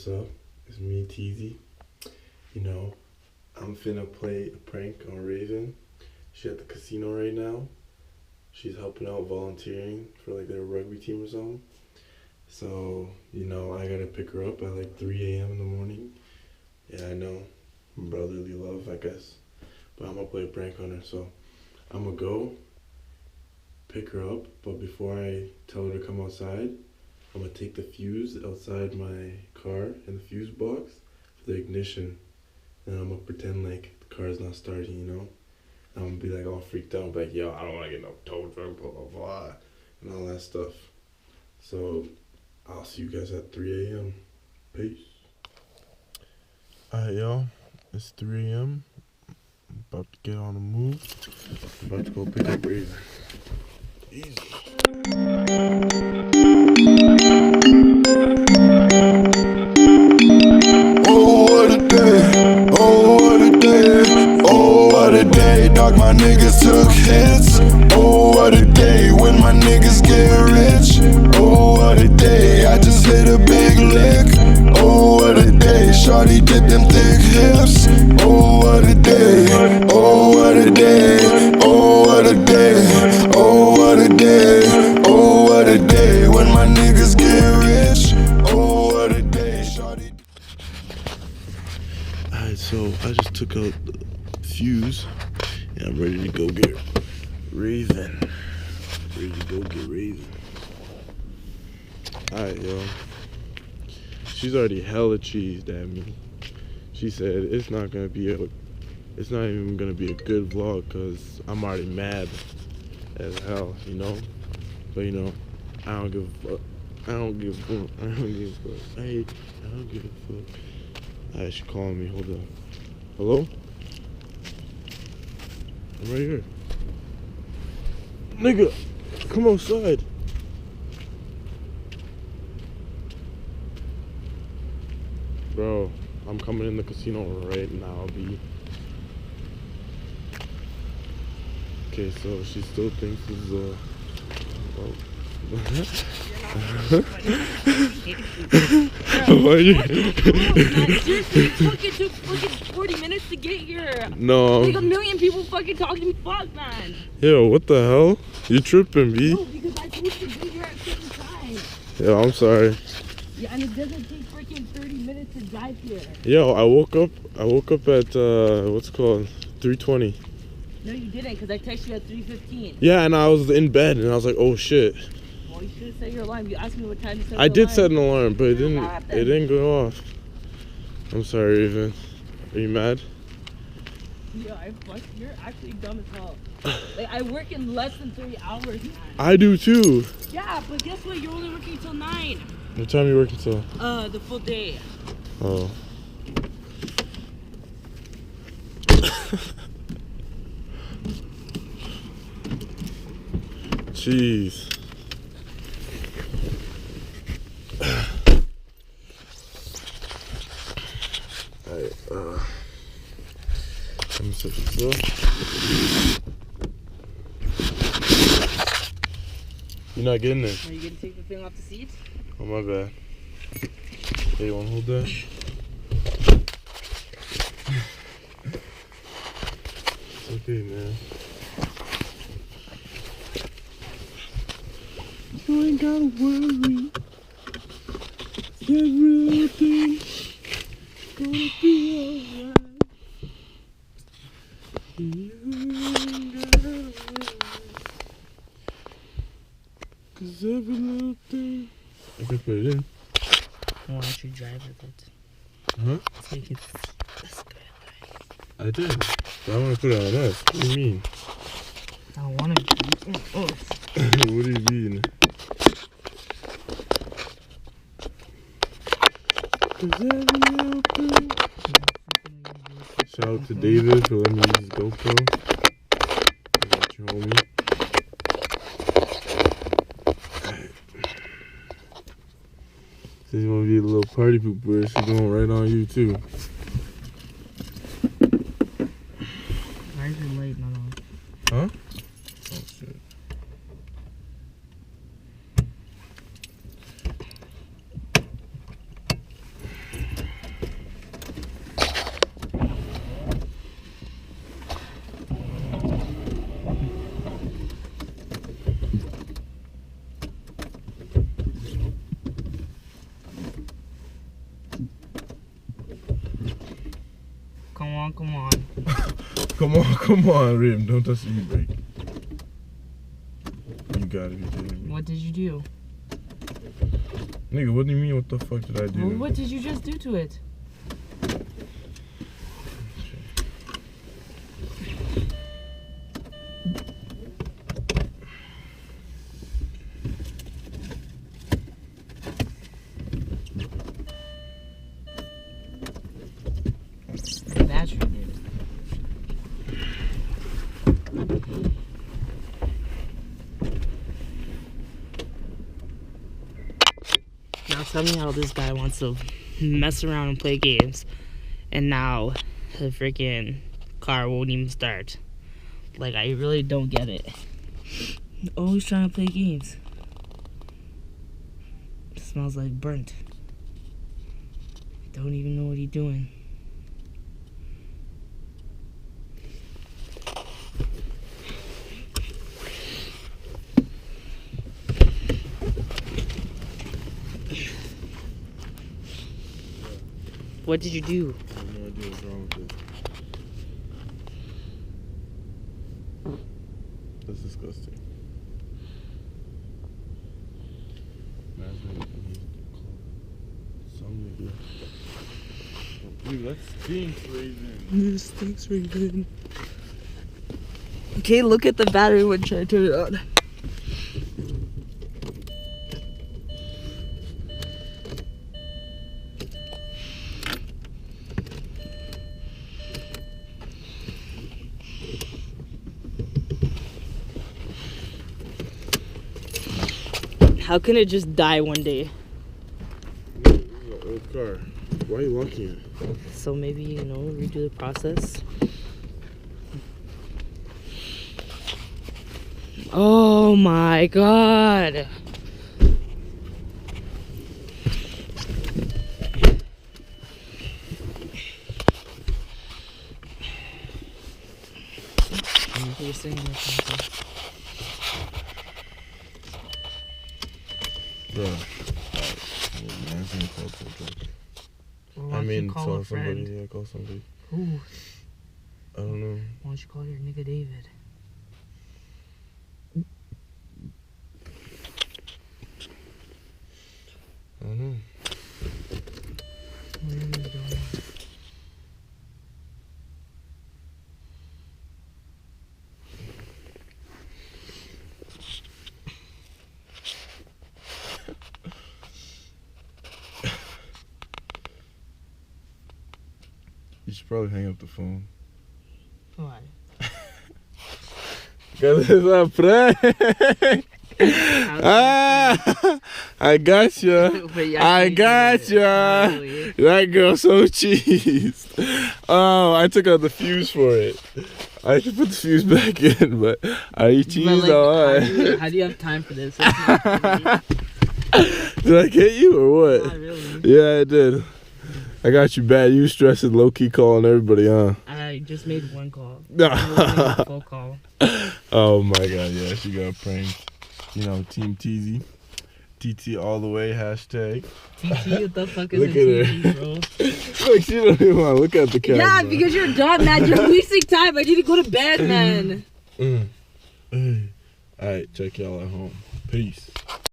what's up? It's me, Teezy. You know, I'm finna play a prank on Raven. She's at the casino right now. She's helping out volunteering for like their rugby team or something. So, I gotta pick her up at like 3 a.m. in the morning. Yeah, I know. Brotherly love, I guess. But I'm gonna play a prank on her. So, I'm gonna go pick her up. But before I tell her to come outside, I'm gonna take the fuse outside my car in the fuse box for the ignition. And I'm gonna pretend like the car's not starting. I'm gonna be like all freaked out, like, yo, I don't wanna get no tow truck, blah, blah, blah, and all that stuff. So, I'll see you guys at 3 a.m. Peace. Alright, y'all. It's 3 a.m. I'm about to get on the move. I'm about to go pick up Raven. Easy. Oh, what a day. Oh, what a day. Oh, what a day. Dog, my niggas took hits. Oh, what a day when my niggas get rich. Oh, what a day. I just hit a big lick. Oh, what a day. Shawty dip them thick hips. Oh, what a day. Oh, what a day. Oh, what a day. Oh, what a day. Oh, what a day when my niggas get rich. Oh, what a day. Shawty. Alright, so I just took out the fuse. And I'm ready to go get Raven. Ready to go get Raven. Alright, yo. She's already hella cheesed at me. She said it's not even gonna be a good vlog because I'm already mad as hell, But I don't give a fuck. I don't give a fuck. I don't give a fuck. Hey, I don't give a fuck. Alright, she calling me. Hold on. Hello? I'm right here. Nigga, come outside. Bro, I'm coming in the casino right now, B. Okay, so she still thinks it's Why you? Seriously, it took fucking 40 minutes to get here. No. Like a million people fucking talking to me. Fuck, man. Yo, what the hell? You tripping, B? No, because I supposed to be here at a certain time. Yo, I'm sorry. Yeah, and it doesn't take freaking 30 minutes to drive here. Yo, I woke up at what's it called? 3:20. No, you didn't, because I texted you at 3:15. Yeah, and I was in bed and I was like, oh shit. Well, you should have set your alarm. You asked me what time to set I did set an alarm, but it didn't go off. I'm sorry, Raven. Are you mad? Yeah, you're actually dumb as hell. Like, I work in less than 3 hours, man. I do too. Yeah, but guess what? You're only working till 9. What time are you working till? The full day. Oh. Jeez. Alright, let me set this up. You're not getting it. Are you gonna take the thing off the seat? Oh, my bad. Hey, you wanna hold that? It's okay, man. You ain't gotta worry. Everything's gonna be alright. You ain't gotta worry. 'Cause every little thing. I can put it in. Why don't you drive with it? Huh? So you can see the skyline. I did. But I want to put it on us. What do you mean? I don't want to be us. What do you mean? 'Cause every little thing. Shout out to David for letting me use his GoPro. That's your homie. Since you want to be a little party pooper, she's going right on you too. Why is it late, Mama? Huh? Oh shit. on. Come on, Rim. Don't touch the e-brake. You gotta be kidding me. What did you do? Nigga, what do you mean? What the fuck did I do? Well, what did you just do to it? The battery did. Now tell me how this guy wants to mess around and play games, and now the freaking car won't even start. Like, I really don't get it. Always trying to play games. It smells like burnt. Don't even know what he's doing. What did you do? I have no idea what's wrong with it. That's disgusting. Imagine some nigga. Dude, that stinks, Raven. This stinks, Raven. Okay, look at the battery when I turn it on. How can it just die one day? This is an old car. Why are you locking it? So maybe, you know, redo the process. Oh my god. You're saying that. Bro. I mean, call somebody. Yeah, call somebody. Who? I don't know. Why don't you call your nigga David? I don't know. What are you doing? You should probably hang up the phone. Why? Because it's a prank. Ah, I got ya. I got ya. Really. That girl so cheesed. Oh, I took out the fuse for it. I should put the fuse back in, but are you cheesed? Like, Alright. how do you have time for this? It's not Did I get you or what? Not really. Yeah, I did. I got you bad. You stressing, low key calling everybody, huh? I just made one call. I wasn't making a full call. Oh my god, yeah, she got pranked. You know, TeamTeezy. TT all the way, hashtag. TT, what the fuck is Look a at TT, her. bro? Look, she don't even want to look at the camera. Yeah, because you're done, man. You're wasting time. I need to go to bed, man. Alright, check y'all at home. Peace.